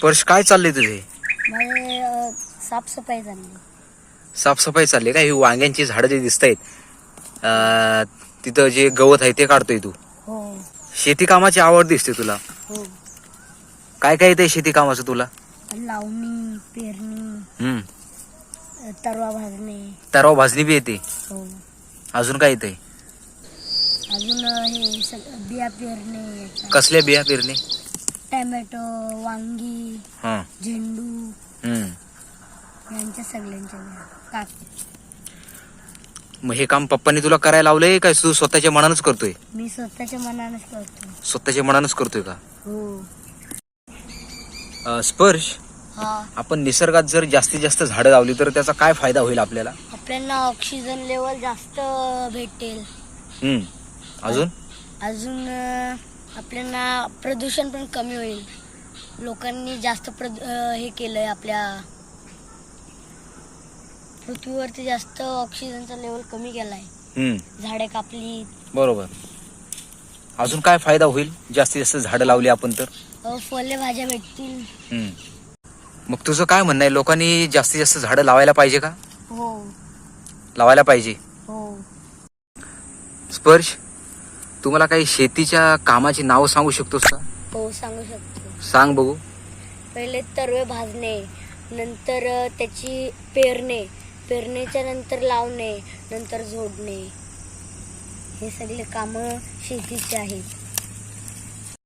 स्पर्श, काय चाललंय तुझे? माझे साफसफाई झाली. साफसफाई चालली का? ही वांग्यांची झाडं जे दिसत आहेत, तिथं जे गवत आहे ते काढतोय तू. हो शेती कामाची आवड दिसते तुला. हो. काय काय येतंय शेती कामाचं तुला? लावणी, पेरणी, तरवा भाजणे. तरवा भाजणी बी येते. हो. अजून काय येतंय? अजून हे बिया पेरणे. कसल्या बिया पेरणे? टॅमॅटो, वांगी, हा. झेंडू यांच्या सगळ्यांच्या बिया. मग हे काम पप्पांनी तुला करायला लावलंय काय तू स्वतःच्या मनानच करतोय? मी स्वतःच्या मनानेच करतो. स्वतःच्या मनानच करतोय का? हो. स्पर्श, हा. आपण निसर्गात जर जास्तीत जास्त झाडं लावली तर त्याचा काय फायदा होईल आपल्याला? आपल्याला ऑक्सिजन लेवल जास्त भेटेल. अजून अजून आपल्याला प्रदूषण पण कमी होईल. लोकांनी जास्त हे केलंय, आपल्या पृथ्वीवरती जास्त ऑक्सिजनचा लेवल कमी केलाय. झाडे कापली. बरोबर. अजून काय फायदा होईल जास्तीत जास्त झाडं लावली आपण तर? फळे भाज्या भेटतील. मग तुझं काय म्हणणं आहे, लोकांनी जास्तीत जास्त झाडं लावायला पाहिजे का? हो. लावायला पाहिजे. हो. स्पर्श, तुम्हाला काही शेतीच्या कामाची नावं सांगू शकतोस का? हो, सांगू शकतो. सांग बघू. पहिले तरवे भाजणे, नंतर त्याची पेरणीच्या नंतर लावणे, नंतर झोडणे, हे सगळे कामं शेतीचे आहेत.